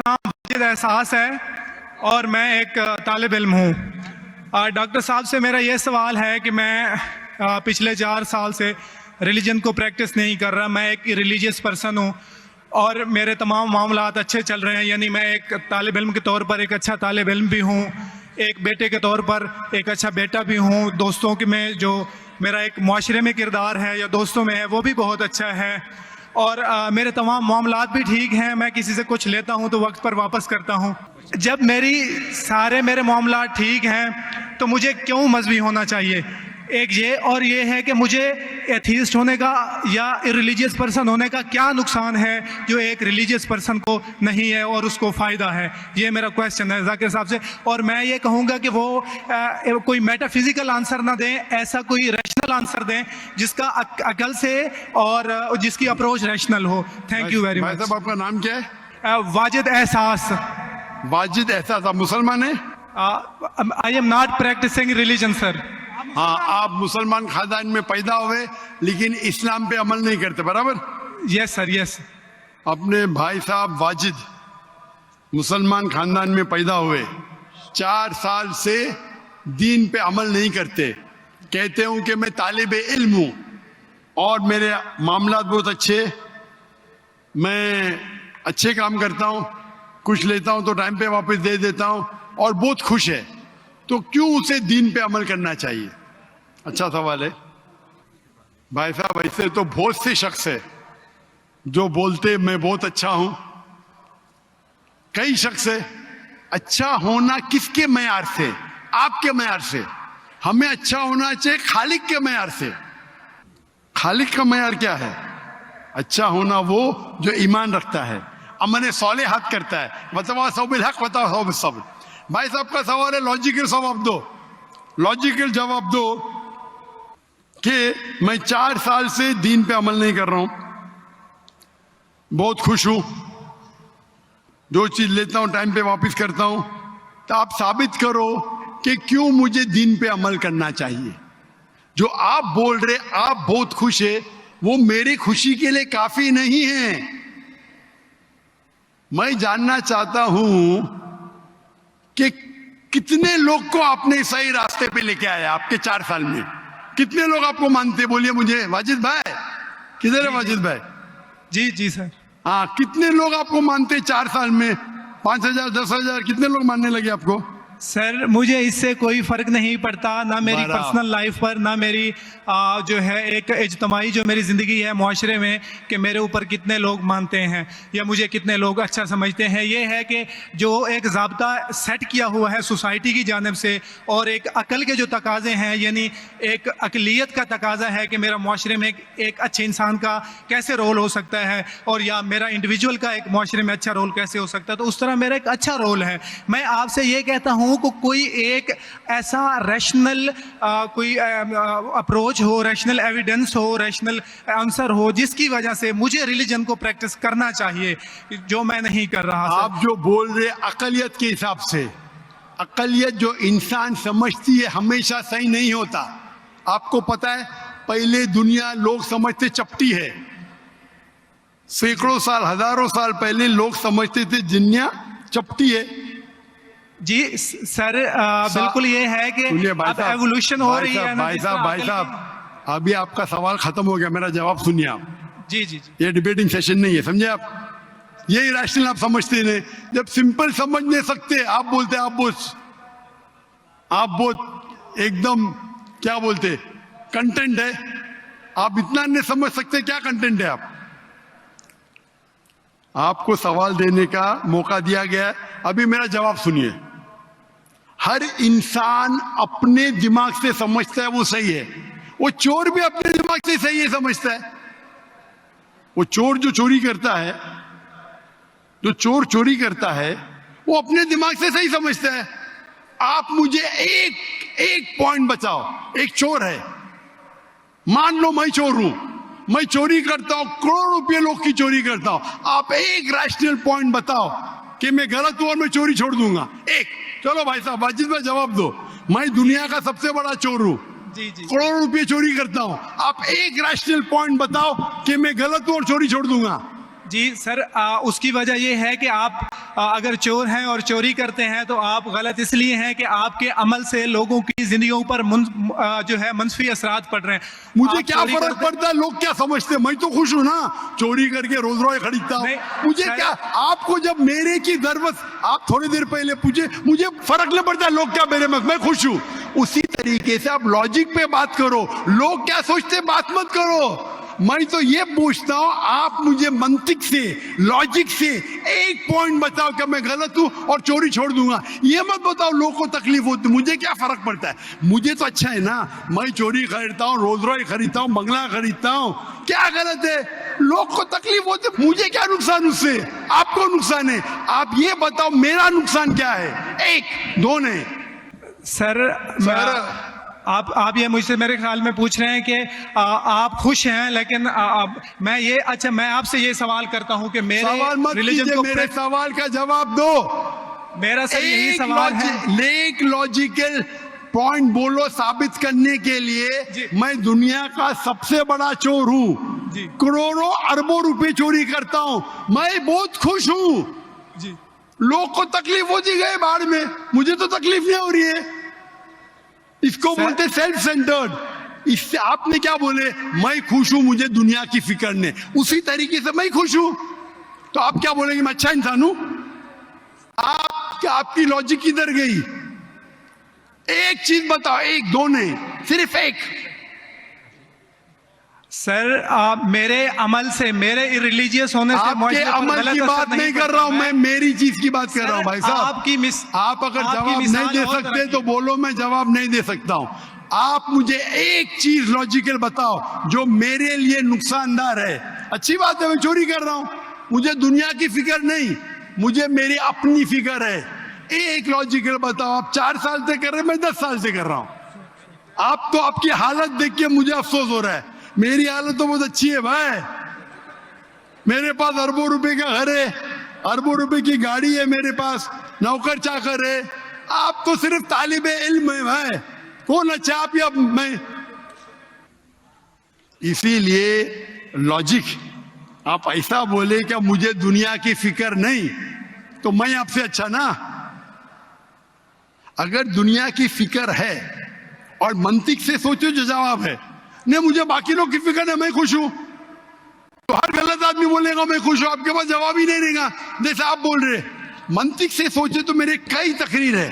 नाम वाजिद एहसास है और मैं एक तालिब इल्म हूँ। डॉक्टर साहब से मेरा ये सवाल है कि मैं पिछले 4 साल से रिलीजन को प्रैक्टिस नहीं कर रहा। मैं एक रिलीजियस पर्सन हूँ और मेरे तमाम मामलात अच्छे चल रहे हैं, यानी मैं एक तालिब इल्म के तौर पर एक अच्छा तालिब इल्म भी हूँ, एक बेटे के तौर पर एक अच्छा बेटा भी हूँ। दोस्तों के में जो मेरा एक मुआशरे में किरदार है या दोस्तों में है वो भी बहुत अच्छा है और मेरे तमाम मामलात भी ठीक हैं। मैं किसी से कुछ लेता हूं तो वक्त पर वापस करता हूं। जब मेरे मामलात ठीक हैं तो मुझे क्यों मजहबी होना चाहिए? एक ये और ये है कि मुझे एथीस्ट होने का या इरिलीजियस पर्सन होने का क्या नुकसान है जो एक रिलीजियस पर्सन को नहीं है और उसको फ़ायदा है? ये मेरा क्वेश्चन है जाकिर साहब से। और मैं ये कहूँगा कि वो कोई मेटाफिजिकल आंसर ना दें, ऐसा कोई रैशनल आंसर दें जिसका अकल से और जिसकी अप्रोच रैशनल हो। Thank you very much. साहब आपका नाम क्या है? वाजिद एहसास। वाजिद एहसास, आप मुसलमान हैं? I am not practising religion sir. हाँ, आप मुसलमान खानदान में पैदा हुए लेकिन इस्लाम पे अमल नहीं करते, बराबर? Yes sir, yes. अपने भाई साहब वाजिद मुसलमान खानदान में पैदा हुए, 4 साल से दीन पे अमल नहीं करते, कहते हूं कि मैं तालिब इल्म हूं और मेरे मामलात बहुत अच्छे, मैं अच्छे काम करता हूं, कुछ लेता हूं तो टाइम पे वापस दे देता हूं और बहुत खुश है, तो क्यों उसे दीन पे अमल करना चाहिए? अच्छा सवाल है भाई साहब। ऐसे तो बहुत से शख्स है जो बोलते मैं बहुत अच्छा हूं। कई शख्स है। अच्छा होना किसके मयार से? आपके मयार से। हमें अच्छा होना चाहिए खालिक के मयार से। खालिक का मयार क्या है? अच्छा होना वो जो ईमान रखता है, अमल सालिहात करता है। बताओ सबिल हक, बताओ सब। भाई साहब का सवाल है, लॉजिकल जवाब दो, लॉजिकल जवाब दो कि मैं 4 साल से दीन पे अमल नहीं कर रहा हूं, बहुत खुश हूं, जो चीज लेता हूं टाइम पे वापस करता हूं, तो आप साबित करो कि क्यों मुझे दीन पे अमल करना चाहिए। जो आप बोल रहे आप बहुत खुश है, वो मेरी खुशी के लिए काफी नहीं है। मैं जानना चाहता हूं कि कितने लोग को आपने सही रास्ते पे लेके आया आपके 4 साल में? कितने लोग आपको मानते? बोलिए मुझे। वाजिद भाई किधर है? वाजिद भाई जी जी सर। हाँ, कितने लोग आपको मानते 4 साल में? 5,000, 10,000, कितने लोग मानने लगे आपको? सर मुझे इससे कोई फर्क नहीं पड़ता, ना मेरी पर्सनल लाइफ पर, ना मेरी जो है एक इज्तमाही जो मेरी ज़िंदगी है मुआशरे में, कि मेरे ऊपर कितने लोग मानते हैं या मुझे कितने लोग अच्छा समझते हैं। ये है कि जो एक ज़ाब्ता सेट किया हुआ है सोसाइटी की जानिब से और एक अकल के जो तकाज़े हैं, यानी एक अकलियत का तकाज़ा है कि मेरा मुआशरे में एक अच्छे इंसान का कैसे रोल हो सकता है और या मेरा इंडिविजुअल का एक मुआशरे में अच्छा रोल कैसे हो सकता है, तो उस तरह मेरा एक अच्छा रोल है। मैं आपसे ये कहता हूँ को कोई एक ऐसा रैशनल कोई अप्रोच हो, रैशनल एविडेंस हो, रैशनल आंसर हो जिसकी वजह से मुझे रिलीजन को प्रैक्टिस करना चाहिए, जो मैं नहीं कर रहा। आप जो बोल रहे अकलियत के हिसाब से, अकलियत जो इंसान समझती है हमेशा सही नहीं होता। आपको पता है पहले दुनिया लोग समझते चपटी है, सैकड़ों साल हजारों साल पहले लोग समझते थे दुनिया चपटी है। जी सर, बिल्कुल ये है कि अब एवोल्यूशन हो रही है। भाई साहब अभी आपका सवाल खत्म हो गया, मेरा जवाब सुनिए आप। जी जी जी। ये डिबेटिंग सेशन नहीं है, समझे आप? ये रैशनल आप समझते नहीं। जब सिंपल समझ नहीं सकते आप बोलते आप बहुत एकदम क्या बोलते कंटेंट है। आप इतना नहीं समझ सकते क्या कंटेंट है। आपको सवाल देने का मौका दिया गया है, अभी मेरा जवाब सुनिए। हर इंसान अपने दिमाग से समझता है वो सही है। वो चोर भी अपने दिमाग से सही है समझता है। वो चोर जो चोरी करता है, वो अपने दिमाग से सही समझता है। आप मुझे एक पॉइंट बताओ। एक चोर है, मान लो मैं चोर हूं, मैं चोरी करता हूं, करोड़ों रुपये लोग की चोरी करता हूं। आप एक रैशनल पॉइंट बताओ कि मैं गलत हूं और मैं चोरी छोड़ दूंगा। एक। चलो भाई साहब वाजिद भाई जवाब दो। मैं दुनिया का सबसे बड़ा चोर हूं, करोड़ों रुपये चोरी करता हूं। आप एक रैशनल पॉइंट बताओ कि मैं गलत हूं और चोरी छोड़ दूंगा। जी सर, उसकी वजह ये है कि आप अगर चोर हैं और चोरी करते हैं तो आप गलत इसलिए हैं कि आपके अमल से लोगों की जिंदगियों पर जो है मंफी असरात पड़ रहे हैं। मुझे आप क्या चोरी फर्क करते- पड़ता है लोग क्या समझते हैं, मैं तो खुश हूं ना, चोरी करके रोज रोज खरीदता हूँ। नहीं, मुझे सर- क्या, आपको जब मेरे की जरूरत, आप थोड़ी देर पहले पूछे, मुझे फर्क नहीं पड़ता लोग क्या मेरे में, मैं खुश हूं। उसी तरीके से आप लॉजिक पे बात करो, लोग क्या सोचते बात मत करो। मैं तो ये पूछता हूं, आप मुझे मंतिक से, लॉजिक से एक पॉइंट बताओ कि मैं गलत हूं और चोरी छोड़ दूंगा। ये मत बताओ लोगों को तकलीफ होती, मुझे क्या फर्क पड़ता है, मुझे तो अच्छा है ना। मैं चोरी खरीदता हूं, रोज रॉय खरीदता हूं, बंगला खरीदता हूं, क्या गलत है? लोग को तकलीफ होती, मुझे क्या नुकसान उससे, आपको नुकसान है। आप ये बताओ मेरा नुकसान क्या है, एक दो नहीं। सर, आप ये मुझसे मेरे ख्याल में पूछ रहे हैं कि आप खुश हैं, लेकिन मैं आपसे ये सवाल करता हूं कि मेरे सवाल मत रिलीजन कीजिए, को मेरे सवाल का जवाब दो। मेरा सर यही सवाल है। एक लॉजिकल पॉइंट बोलो साबित करने के लिए। जी। मैं दुनिया का सबसे बड़ा चोर हूं, जी। करोड़ों अरबों रुपए चोरी करता हूं, मैं बहुत खुश हूं। जी लोग को तकलीफ होती गई बाढ़ में, मुझे तो तकलीफ नहीं हो रही है। इसको सर- बोलते सेल्फ सेंटर्ड। इससे आपने क्या बोले, मैं खुश हूं, मुझे दुनिया की फिक्र नहीं, उसी तरीके से मैं खुश हूं, तो आप क्या बोलेंगे मैं अच्छा इंसान हूं? आपकी लॉजिक किधर गई? एक चीज बताओ, एक दो नहीं, सिर्फ एक। सर, मेरे अमल से, मेरे रिलीजियस होने से आपके मुआशरे पर अमल गलत की असर बात नहीं कर रहा हूं मैं, मेरी चीज की बात कर रहा हूं भाई साहब। आप अगर जवाब नहीं दे सकते तो बोलो, मैं जवाब नहीं दे सकता हूं। आप मुझे एक चीज लॉजिकल बताओ जो मेरे लिए नुकसानदार है। अच्छी बात है, मैं चोरी कर रहा हूं, मुझे दुनिया की फिक्र नहीं, मुझे मेरी अपनी फिक्र है। एक लॉजिकल बताओ। आप 4 साल से कर रहे हैं, मैं 10 साल से कर रहा हूं। आप तो आपकी हालत देख के मुझे अफसोस हो रहा है, मेरी हालत तो बहुत अच्छी है भाई। मेरे पास अरबों रुपए का घर है, अरबों रुपए की गाड़ी है मेरे पास, नौकर चाकर है। आप तो सिर्फ तालिबे इल्म है भाई, कौन अच्छा आप या मैं? इसीलिए लॉजिक, आप ऐसा बोले क्या मुझे दुनिया की फिक्र नहीं, तो मैं आपसे अच्छा ना। अगर दुनिया की फिक्र है और मंतिक से सोचो जो जवाब है, नहीं मुझे बाकी लोग की फिक्र है, मैं खुश हूं, तो हर गलत आदमी बोलेगा मैं खुश हूं, आपके पास जवाब ही नहीं रहेगा जैसे आप बोल रहे। मंतिक से सोचे तो मेरे कई तकरीर है,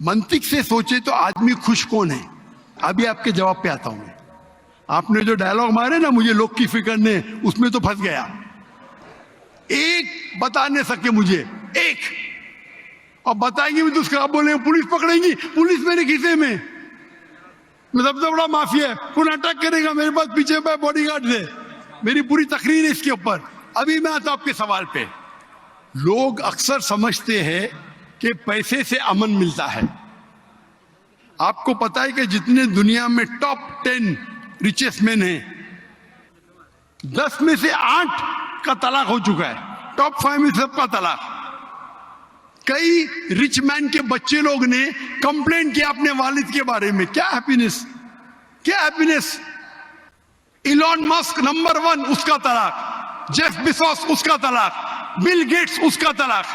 मंतिक से सोचे तो आदमी खुश कौन है, अभी आपके जवाब पे आता हूं मैं। आपने जो डायलॉग मारे ना मुझे लोग की फिक्र नहीं, उसमें तो फंस गया। एक बता नहीं सके मुझे, एक, और बताएंगे भी तो उसका आप बोलेंगे पुलिस पकड़ेगी, पुलिस मेरे खीसे में, मैं सबसे बड़ा माफिया है, कौन अटैक करेगा, मेरे पास पीछे पे बॉडीगार्ड है। मेरी पूरी तकरीर है इसके ऊपर। अभी मैं आता हूं आपके सवाल पे। लोग अक्सर समझते हैं कि पैसे से अमन मिलता है। आपको पता है कि जितने दुनिया में टॉप 10 रिचेस्ट मैन हैं, 10 में से 8 का तलाक हो चुका है, टॉप 5 में सबका तलाक। कई रिच मैन के बच्चे लोग ने कंप्लेंट किया अपने वालिद के बारे में, क्या हैप्पीनेस, क्या हैप्पीनेस। इलॉन मस्क नंबर 1, उसका तलाक, जेफ बेजोस उसका तलाक, बिल गेट्स उसका तलाक।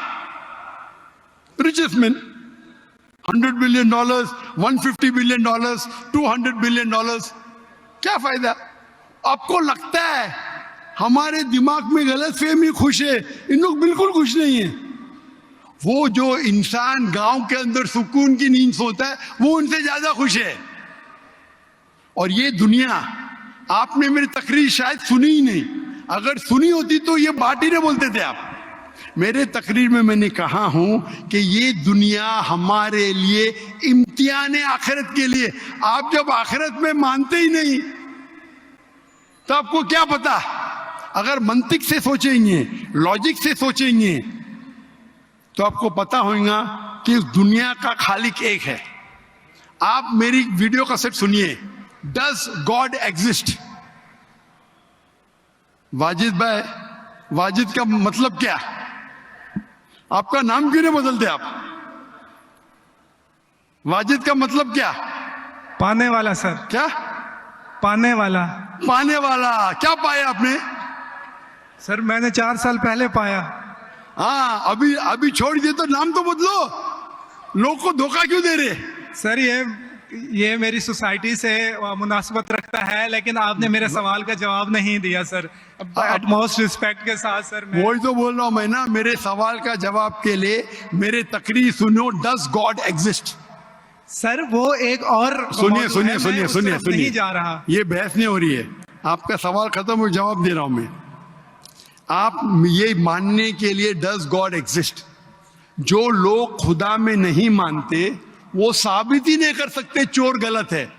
Richest man, $100 billion, $150 billion, $200 billion, क्या फायदा? आपको लगता है हमारे दिमाग में गलत फहमी, खुश है, इन लोग बिल्कुल खुश नहीं है। वो जो इंसान गांव के अंदर सुकून की नींद सोता है वो उनसे ज्यादा खुश है। और ये दुनिया, आपने मेरी तकरीर शायद सुनी ही नहीं, अगर सुनी होती तो ये बात ही नहीं बोलते थे आप। मेरे तकरीर में मैंने कहा हूं कि ये दुनिया हमारे लिए इम्तिहान है आखिरत के लिए। आप जब आखिरत में मानते ही नहीं तो आपको क्या पता। अगर मंतिक से सोचेंगे, लॉजिक से सोचेंगे, तो आपको पता होगा कि इस दुनिया का खालिक एक है। आप मेरी वीडियो का सेट सुनिए, डज गॉड एग्जिस्ट? वाजिद भाई, वाजिद का मतलब क्या? आपका नाम क्यों नहीं बदलते आप? वाजिद का मतलब क्या? पाने वाला सर। क्या? पाने वाला। पाने वाला। क्या पाया आपने? सर मैंने 4 साल पहले पाया। हाँ, अभी अभी छोड़ दिए तो नाम तो बदलो, लोग को धोखा क्यों दे रहे? सर ये मेरी सोसाइटी से मुनासबत रखता है, लेकिन आपने मेरे सवाल का जवाब नहीं दिया सर। एटमोस्ट रिस्पेक्ट के साथ सर मैं वही तो बोल रहा हूं मैं ना, मेरे सवाल का जवाब के लिए मेरे तकरीर सुनो। Does God exist? सर वो एक और सुनिए मौजू है, सुनिए मैं सुनिए उस सुनिए तरफ सुनिए, नहीं जा रहा। ये बहस नहीं हो रही है, आपका सवाल खत्म हो, जवाब दे रहा हूं मैं। आप ये मानने के लिए डज गॉड एग्जिस्ट, जो लोग खुदा में नहीं मानते वो साबित ही नहीं कर सकते चोर गलत है।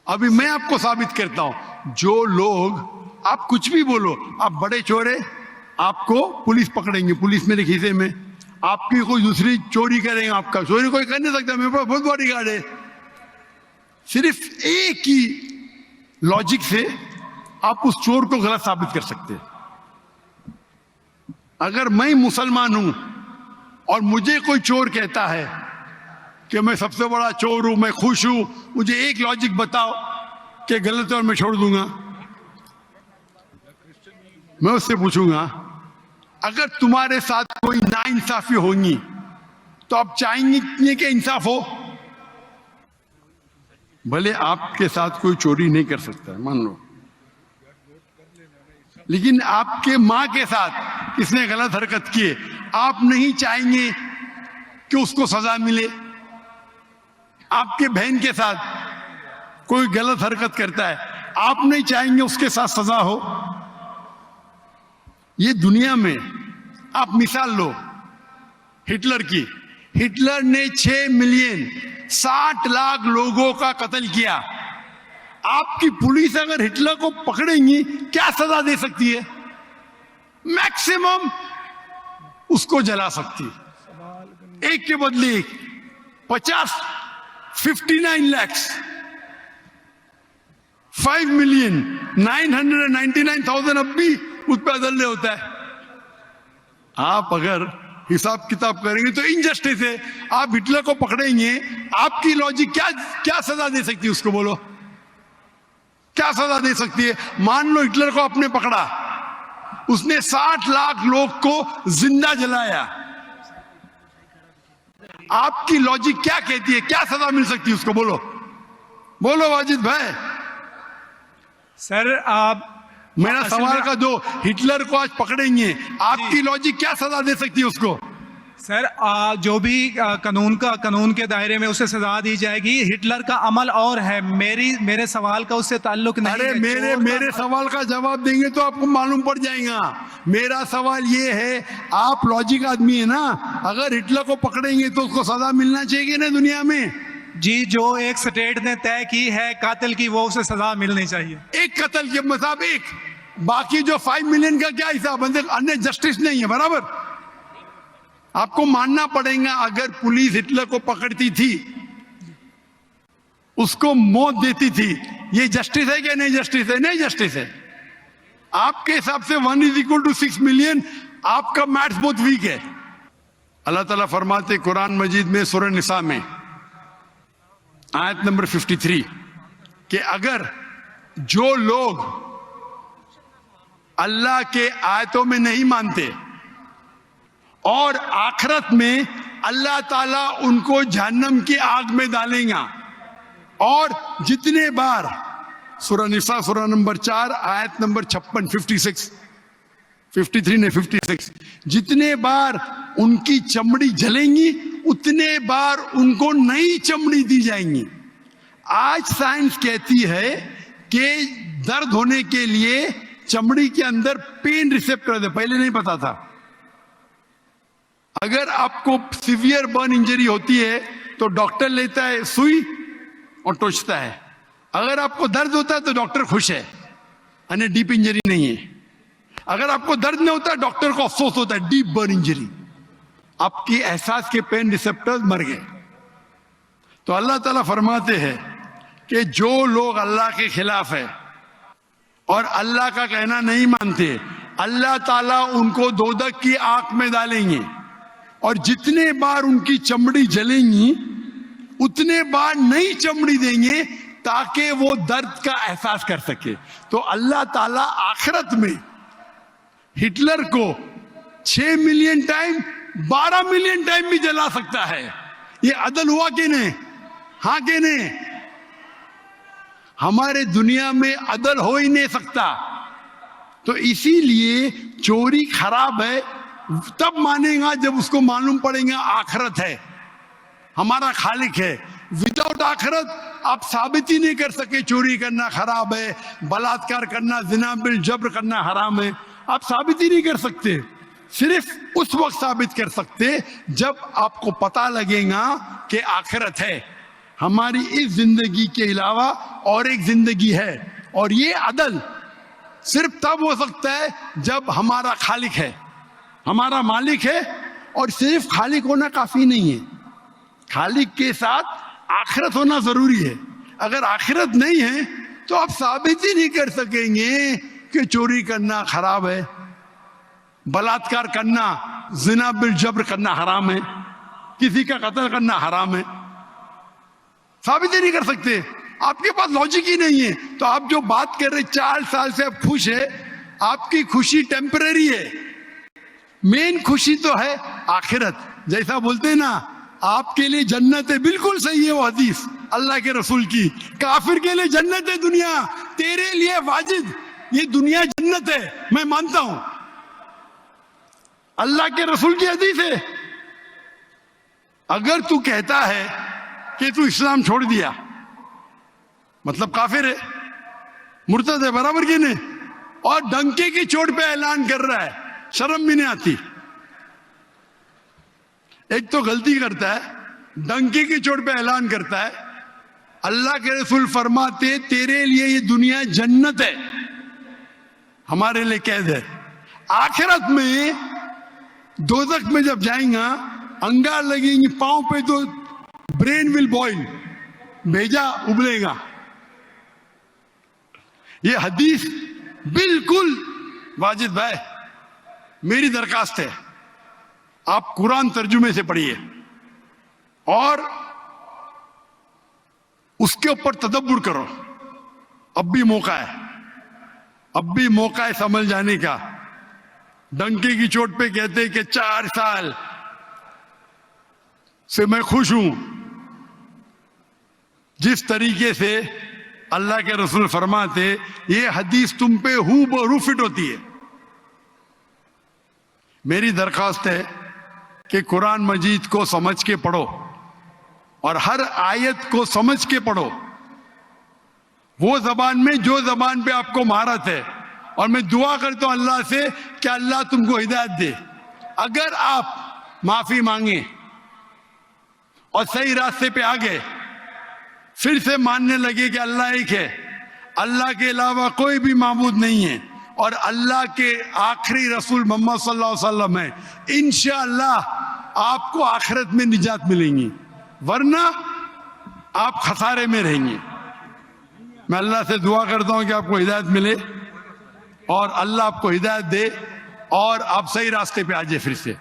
अभी मैं आपको साबित करता हूं, जो लोग, आप कुछ भी बोलो, आप बड़े चोर है, आपको पुलिस पकड़ेंगे, पुलिस मेरे खीसे में, आपकी कोई दूसरी चोरी करेंगे, आपका चोरी कोई कर नहीं सकता, मेरे पास बहुत बॉडी गार्ड है। सिर्फ एक ही लॉजिक से आप उस चोर को गलत साबित कर सकते हैं। अगर मैं मुसलमान हूं और मुझे कोई चोर कहता है कि मैं सबसे बड़ा चोर हूं, मैं खुश हूं, मुझे एक लॉजिक बताओ कि गलत है और मैं छोड़ दूंगा। मैं उससे पूछूंगा, अगर तुम्हारे साथ कोई नाइंसाफी होगी तो आप चाहेंगे कि इंसाफ हो? भले आपके साथ कोई चोरी नहीं कर सकता मान लो, लेकिन आपके मां के साथ किसने गलत हरकत की है, आप नहीं चाहेंगे कि उसको सजा मिले? आपके बहन के साथ कोई गलत हरकत करता है, आप नहीं चाहेंगे उसके साथ सजा हो? ये दुनिया में आप मिसाल लो हिटलर की। हिटलर ने 6 मिलियन 60 लाख लोगों का कत्ल किया। आपकी पुलिस अगर हिटलर को पकड़ेंगी क्या सजा दे सकती है? मैक्सिमम उसको जला सकती है, एक के बदले एक। 59 लाख 5,999,000 अब भी उस पर अदल होता है। आप अगर हिसाब किताब करेंगे तो इनजस्टिस है। आप हिटलर को पकड़ेंगे, आपकी लॉजिक क्या सजा दे सकती है उसको? बोलो, क्या सजा दे सकती है? मान लो हिटलर को आपने पकड़ा, उसने 60 लाख लोग को जिंदा जलाया, आपकी लॉजिक क्या कहती है, क्या सजा मिल सकती है उसको? बोलो बोलो वाजिद भाई। सर आप मेरा सवाल का दो, हिटलर को आज पकड़ेंगे, आपकी लॉजिक क्या सजा दे सकती है उसको? सर जो भी कानून के दायरे में उसे सजा दी जाएगी। हिटलर का अमल और है, मेरे सवाल का उससे ताल्लुक नहीं अरे है। मेरे सवाल का जवाब देंगे तो आपको मालूम पड़ जाएगा। मेरा सवाल ये है, आप लॉजिक आदमी है ना, अगर हिटलर को पकड़ेंगे तो उसको सजा मिलना चाहिए ना दुनिया में? जी, जो एक स्टेट ने तय की है कातिल की, वो उसे सजा मिलनी चाहिए। एक कत्ल के मतलब एक, बाकी जो 5 मिलियन का क्या हिसाब? अन्य जस्टिस नहीं है, बराबर? आपको मानना पड़ेगा, अगर पुलिस हिटलर को पकड़ती थी, उसको मौत देती थी, ये जस्टिस है क्या? नहीं जस्टिस है, नहीं जस्टिस है। आपके हिसाब से 1 = 6 मिलियन, आपका मैथ्स बहुत वीक है। अल्लाह ताला फरमाते कुरान मजीद में सूरह निसा में आयत नंबर 53 कि अगर जो लोग अल्लाह के आयतों में नहीं मानते और आखिरत में अल्लाह ताला उनको जहन्नम की आग में डालेगा, और जितने बार, सूरह निसा सूरह नंबर 4 आयत नंबर 56 53 ने 56, जितने बार उनकी चमड़ी जलेंगी उतने बार उनको नई चमड़ी दी जाएंगी। आज साइंस कहती है कि दर्द होने के लिए चमड़ी के अंदर पेन रिसेप्टर है, पहले नहीं पता था। अगर आपको सीवियर बर्न इंजरी होती है तो डॉक्टर लेता है सुई और टोचता है। अगर आपको दर्द होता है तो डॉक्टर खुश है, यानी डीप इंजरी नहीं है। अगर आपको दर्द नहीं होता डॉक्टर को अफसोस होता है, डीप बर्न इंजरी, आपकी एहसास के पेन रिसेप्टर्स मर गए। तो अल्लाह ताला फरमाते हैं कि जो लोग अल्लाह के खिलाफ है और अल्लाह का कहना नहीं मानते, अल्लाह ताला उनको दोजख की आग में डालेंगे, और जितने बार उनकी चमड़ी जलेंगी उतने बार नई चमड़ी देंगे ताकि वो दर्द का एहसास कर सके। तो अल्लाह ताला आखिरत में हिटलर को 6 मिलियन टाइम 12 मिलियन टाइम भी जला सकता है। ये अदल हुआ कि नहीं? हाँ कि नहीं? हमारे दुनिया में अदल हो ही नहीं सकता। तो इसीलिए चोरी खराब है तब मानेगा जब उसको मालूम पड़ेगा आखिरत है, हमारा खालिक है। विदाउट आखिरत आप साबित ही नहीं कर सके चोरी करना खराब है, बलात्कार करना, जिना बिल जब्र करना हराम है। आप साबित ही नहीं कर सकते। सिर्फ उस वक्त साबित कर सकते जब आपको पता लगेगा कि आखिरत है, हमारी इस जिंदगी के अलावा और एक जिंदगी है। और ये अदल सिर्फ तब हो सकता है जब हमारा खालिक है, हमारा मालिक है। और सिर्फ खालिक होना काफी नहीं है, खालिक के साथ आखिरत होना जरूरी है। अगर आखिरत नहीं है तो आप साबित ही नहीं कर सकेंगे कि चोरी करना खराब है, बलात्कार करना, जिना बिल जब्र करना हराम है, किसी का कत्ल करना हराम है। साबित ही नहीं कर सकते, आपके पास लॉजिक ही नहीं है। तो आप जो बात कर रहे 4 साल से आप खुश है, आपकी खुशी टेम्परेरी है। मेन खुशी तो है आखिरत। जैसा बोलते हैं ना, आपके लिए जन्नत है, बिल्कुल सही है वो हदीस अल्लाह के रसूल की। काफिर के लिए जन्नत है दुनिया, तेरे लिए वाजिद ये दुनिया जन्नत है, मैं मानता हूं। अल्लाह के रसूल की हदीस है। अगर तू कहता है कि तू इस्लाम छोड़ दिया, मतलब काफिर है, मुर्तद है, बराबर की नहीं, और डंके की चोट पे ऐलान कर रहा है, शर्म भी नहीं आती। एक तो गलती करता है, डंके की चोट पे ऐलान करता है। अल्लाह के रसूल फरमाते तेरे लिए ये दुनिया जन्नत है, हमारे लिए कैद है। आखिरत में दोजख में जब जाएगा, अंगार लगेंगी पांव पे तो ब्रेन विल बॉइल, भेजा उबलेगा। ये हदीस बिल्कुल वाजिद भाई, मेरी दरखास्त है आप कुरान तर्जुमे से पढ़िए और उसके ऊपर तदब्बुर करो। अब भी मौका है, अब भी मौका है समझ जाने का। डंके की चोट पे कहते कि 4 साल से मैं खुश हूं। जिस तरीके से अल्लाह के रसूल फरमाते, ये हदीस तुम पे हूबहू फिट होती है। मेरी दरखास्त है कि कुरान मजीद को समझ के पढ़ो और हर आयत को समझ के पढ़ो, वो जबान में जो जबान पे आपको महारत है। और मैं दुआ करता हूं अल्लाह से कि अल्लाह तुमको हिदायत दे। अगर आप माफी मांगे और सही रास्ते पे आ गए, फिर से मानने लगे कि अल्लाह एक है, अल्लाह के अलावा कोई भी माबूद नहीं है और अल्लाह के आखिरी रसूल मोहम्मद सल्लल्लाहु अलैहि वसल्लम है, इंशाअल्लाह आपको आखिरत में निजात मिलेंगी, वरना आप खसारे में रहेंगे। मैं अल्लाह से दुआ करता हूं कि आपको हिदायत मिले और अल्लाह आपको हिदायत दे और आप सही रास्ते पे आ जाए फिर से।